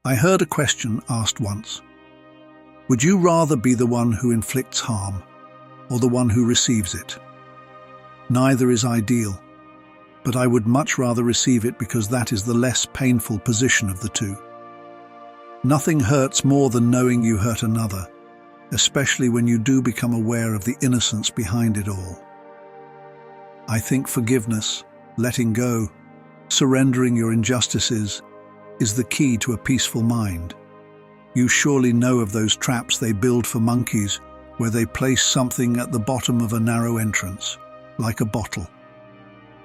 I heard a question asked once. Would you rather be the one who inflicts harm or the one who receives it? Neither is ideal, but I would much rather receive it because that is the less painful position of the two. Nothing hurts more than knowing you hurt another, especially when you do become aware of the innocence behind it all. I think forgiveness, letting go, surrendering your injustices is the key to a peaceful mind. You surely know of those traps they build for monkeys where they place something at the bottom of a narrow entrance, like a bottle.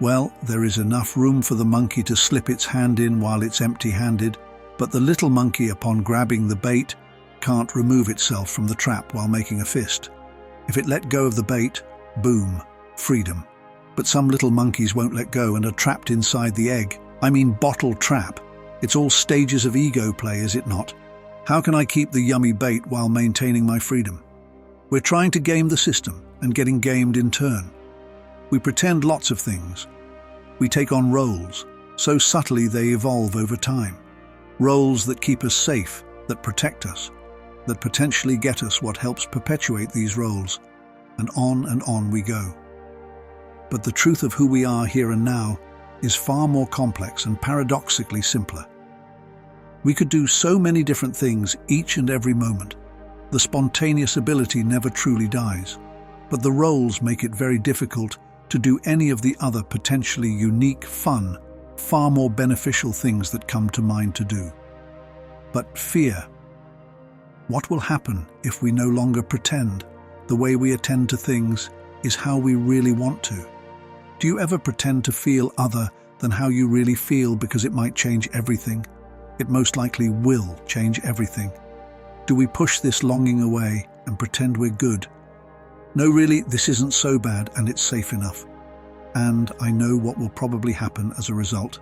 Well, there is enough room for the monkey to slip its hand in while it's empty-handed, but the little monkey, upon grabbing the bait, can't remove itself from the trap while making a fist. If it let go of the bait, boom, freedom. But some little monkeys won't let go and are trapped inside the egg. I mean bottle trap. It's all stages of ego play, is it not? How can I keep the yummy bait while maintaining my freedom? We're trying to game the system and getting gamed in turn. We pretend lots of things. We take on roles, so subtly they evolve over time. Roles that keep us safe, that protect us, that potentially get us what helps perpetuate these roles, and on we go. But the truth of who we are here and now is far more complex and paradoxically simpler. We could do so many different things each and every moment. The spontaneous ability never truly dies, but the roles make it very difficult to do any of the other potentially unique, fun, far more beneficial things that come to mind to do. But fear. What will happen if we no longer pretend the way we attend to things is how we really want to? Do you ever pretend to feel other than how you really feel because it might change everything? It most likely will change everything. Do we push this longing away and pretend we're good? No, really, this isn't so bad and it's safe enough. And I know what will probably happen as a result.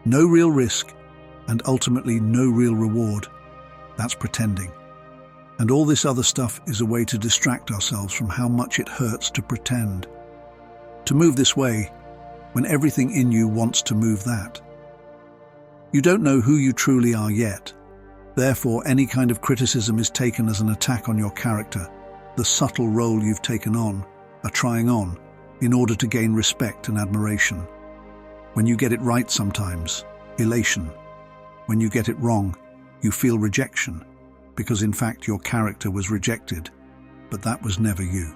No real risk and ultimately no real reward. That's pretending. And all this other stuff is a way to distract ourselves from how much it hurts to pretend. To move this way when everything in you wants to move that. You don't know who you truly are yet. Therefore, any kind of criticism is taken as an attack on your character, the subtle role you've taken on, are trying on, in order to gain respect and admiration. When you get it right sometimes, elation. When you get it wrong, you feel rejection, because in fact your character was rejected, but that was never you.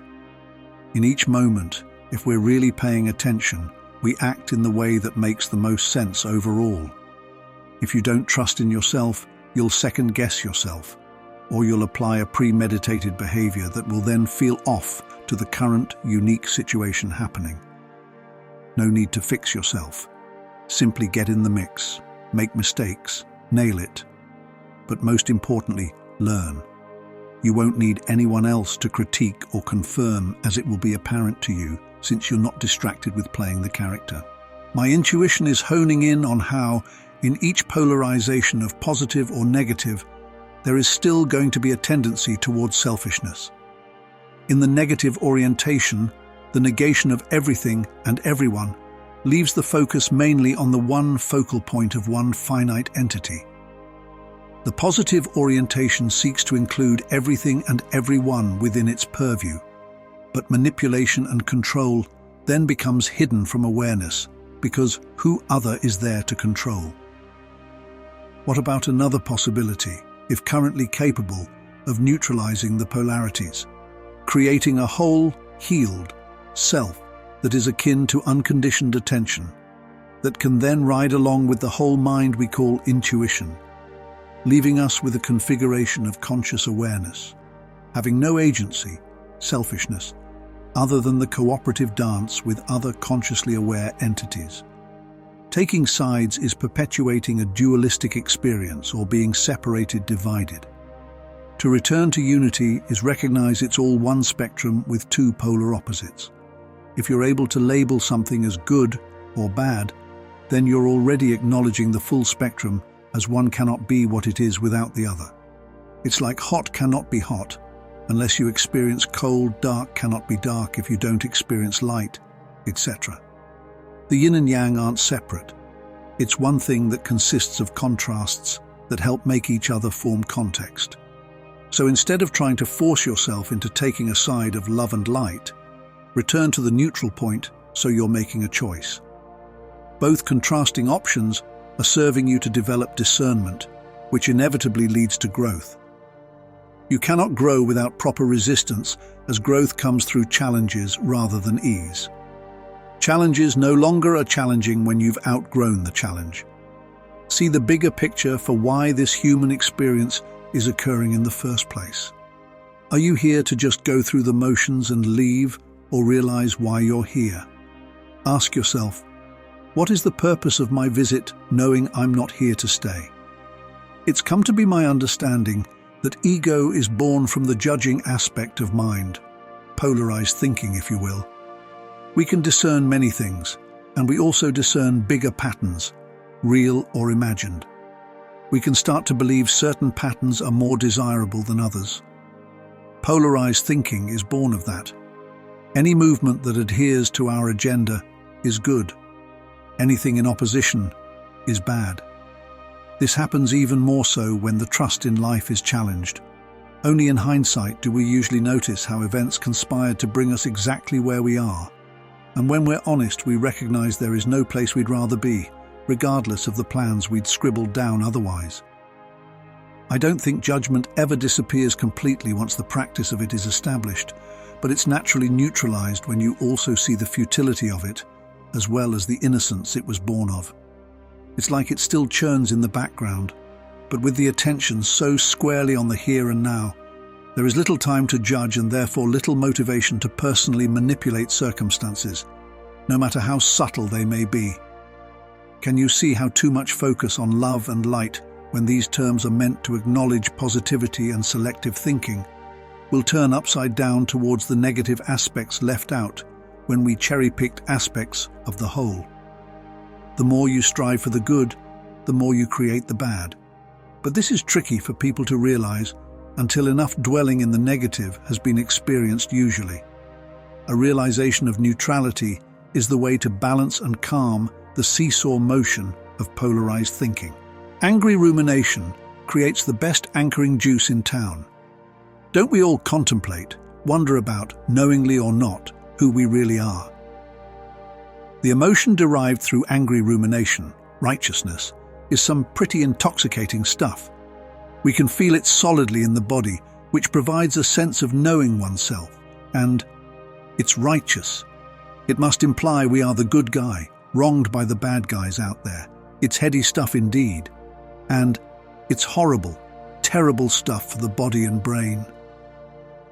In each moment, if we're really paying attention, we act in the way that makes the most sense overall. If you don't trust in yourself, you'll second-guess yourself, or you'll apply a premeditated behavior that will then feel off to the current, unique situation happening. No need to fix yourself. Simply get in the mix, make mistakes, nail it. But most importantly, learn. You won't need anyone else to critique or confirm, as it will be apparent to you, since you're not distracted with playing the character. My intuition is honing in on how, in each polarization of positive or negative, there is still going to be a tendency towards selfishness. In the negative orientation, the negation of everything and everyone leaves the focus mainly on the one focal point of one finite entity. The positive orientation seeks to include everything and everyone within its purview, but manipulation and control then becomes hidden from awareness, because who other is there to control? What about another possibility, if currently capable, of neutralizing the polarities, creating a whole, healed self that is akin to unconditioned attention, that can then ride along with the whole mind we call intuition, leaving us with a configuration of conscious awareness, having no agency, selfishness, other than the cooperative dance with other consciously aware entities. Taking sides is perpetuating a dualistic experience or being separated, divided. To return to unity is recognize it's all one spectrum with two polar opposites. If you're able to label something as good or bad, then you're already acknowledging the full spectrum, as one cannot be what it is without the other. It's like hot cannot be hot unless you experience cold, dark cannot be dark if you don't experience light, etc. The yin and yang aren't separate. It's one thing that consists of contrasts, that help make each other form context. So instead of trying to force yourself into taking a side of love and light, return to the neutral point so you're making a choice. Both contrasting options are serving you to develop discernment, which inevitably leads to growth. You cannot grow without proper resistance, as growth comes through challenges rather than ease. Challenges no longer are challenging when you've outgrown the challenge. See the bigger picture for why this human experience is occurring in the first place. Are you here to just go through the motions and leave, or realize why you're here? Ask yourself, what is the purpose of my visit, knowing I'm not here to stay? It's come to be my understanding that ego is born from the judging aspect of mind, polarized thinking, if you will. We can discern many things, and we also discern bigger patterns, real or imagined. We can start to believe certain patterns are more desirable than others. Polarized thinking is born of that. Any movement that adheres to our agenda is good. Anything in opposition is bad. This happens even more so when the trust in life is challenged. Only in hindsight do we usually notice how events conspired to bring us exactly where we are. And when we're honest, we recognize there is no place we'd rather be, regardless of the plans we'd scribbled down otherwise. I don't think judgment ever disappears completely once the practice of it is established, but it's naturally neutralized when you also see the futility of it, as well as the innocence it was born of. It's like it still churns in the background, but with the attention so squarely on the here and now, there is little time to judge and therefore little motivation to personally manipulate circumstances, no matter how subtle they may be. Can you see how too much focus on love and light, when these terms are meant to acknowledge positivity and selective thinking, will turn upside down towards the negative aspects left out when we cherry-picked aspects of the whole? The more you strive for the good, the more you create the bad. But this is tricky for people to realize until enough dwelling in the negative has been experienced usually. A realization of neutrality is the way to balance and calm the seesaw motion of polarized thinking. Angry rumination creates the best anchoring juice in town. Don't we all contemplate, wonder about, knowingly or not, who we really are? The emotion derived through angry rumination, righteousness, is some pretty intoxicating stuff. We can feel it solidly in the body, which provides a sense of knowing oneself, and it's righteous. It must imply we are the good guy, wronged by the bad guys out there. It's heady stuff indeed. And it's horrible, terrible stuff for the body and brain.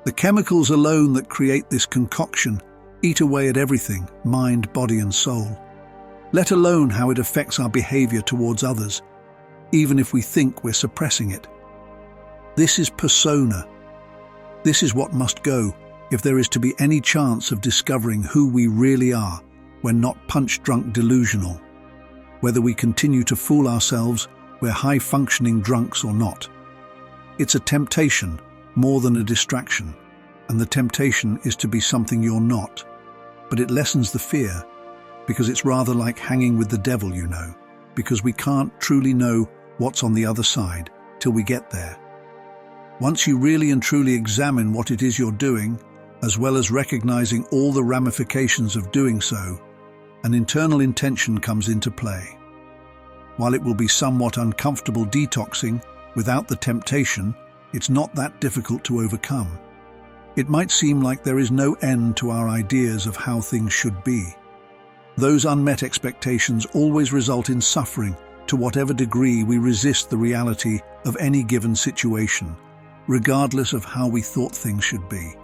The chemicals alone that create this concoction eat away at everything, mind, body and soul, let alone how it affects our behavior towards others, even if we think we're suppressing it. This is persona. This is what must go if there is to be any chance of discovering who we really are when not punch-drunk delusional. Whether we continue to fool ourselves we're high-functioning drunks or not. It's a temptation more than a distraction, and the temptation is to be something you're not. But it lessens the fear, because it's rather like hanging with the devil, you know, because we can't truly know what's on the other side till we get there. Once you really and truly examine what it is you're doing, as well as recognizing all the ramifications of doing so, an internal intention comes into play. While it will be somewhat uncomfortable detoxing without the temptation, it's not that difficult to overcome. It might seem like there is no end to our ideas of how things should be. Those unmet expectations always result in suffering to whatever degree we resist the reality of any given situation, regardless of how we thought things should be.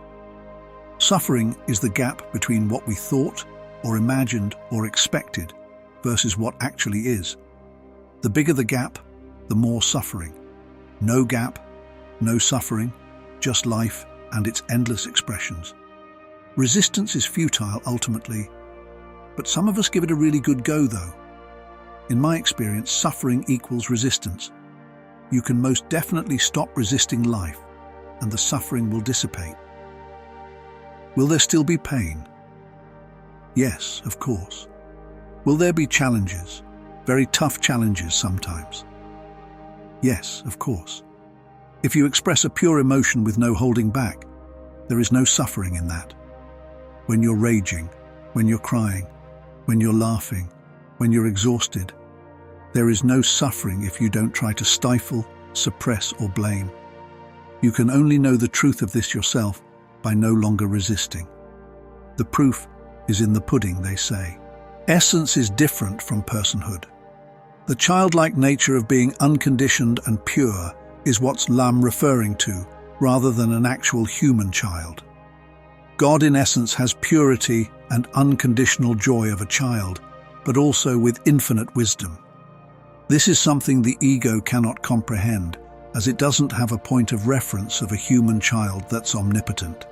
Suffering is the gap between what we thought or imagined or expected versus what actually is. The bigger the gap, the more suffering. No gap, no suffering, just life and its endless expressions. Resistance is futile ultimately, but some of us give it a really good go though. In my experience, suffering equals resistance. You can most definitely stop resisting life, and the suffering will dissipate. Will there still be pain? Yes, of course. Will there be challenges? Very tough challenges sometimes. Yes, of course. If you express a pure emotion with no holding back, there is no suffering in that. When you're raging, when you're crying, when you're laughing, when you're exhausted, there is no suffering if you don't try to stifle, suppress, or blame. You can only know the truth of this yourself by no longer resisting. The proof is in the pudding, they say. Essence is different from personhood. The childlike nature of being unconditioned and pure is what I'm referring to, rather than an actual human child. God in essence has purity and unconditional joy of a child, but also with infinite wisdom. This is something the ego cannot comprehend, as it doesn't have a point of reference of a human child that's omnipotent.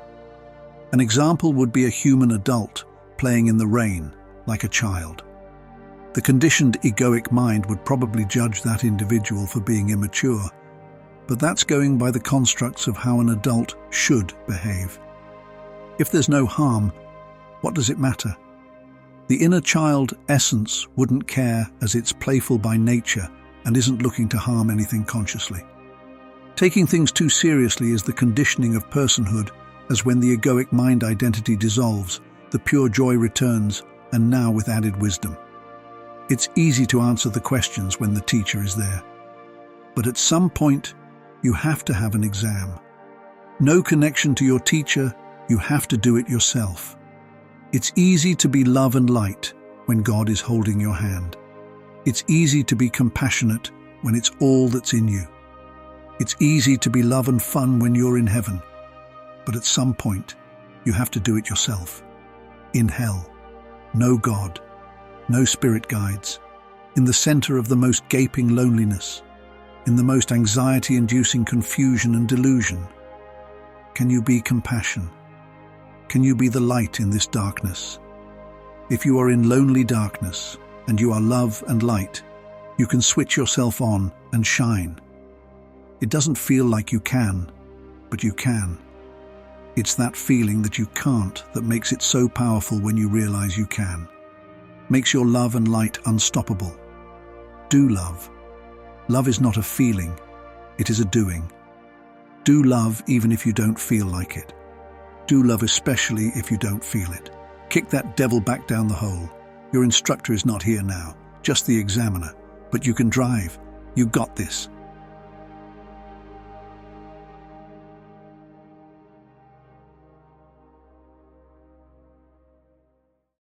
An example would be a human adult playing in the rain, like a child. The conditioned egoic mind would probably judge that individual for being immature, but that's going by the constructs of how an adult should behave. If there's no harm, what does it matter? The inner child essence wouldn't care, as it's playful by nature and isn't looking to harm anything consciously. Taking things too seriously is the conditioning of personhood, as when the egoic mind identity dissolves, the pure joy returns, and now with added wisdom. It's easy to answer the questions when the teacher is there. But at some point, you have to have an exam. No connection to your teacher, you have to do it yourself. It's easy to be love and light when God is holding your hand. It's easy to be compassionate when it's all that's in you. It's easy to be love and fun when you're in heaven. But at some point, you have to do it yourself. In hell, no God, no spirit guides, in the center of the most gaping loneliness, in the most anxiety-inducing confusion and delusion. Can you be compassion? Can you be the light in this darkness? If you are in lonely darkness and you are love and light, you can switch yourself on and shine. It doesn't feel like you can, but you can. It's that feeling that you can't that makes it so powerful when you realize you can. Makes your love and light unstoppable. Do love. Love is not a feeling, it is a doing. Do love even if you don't feel like it. Do love especially if you don't feel it. Kick that devil back down the hole. Your instructor is not here now, just the examiner. But you can drive. You got this.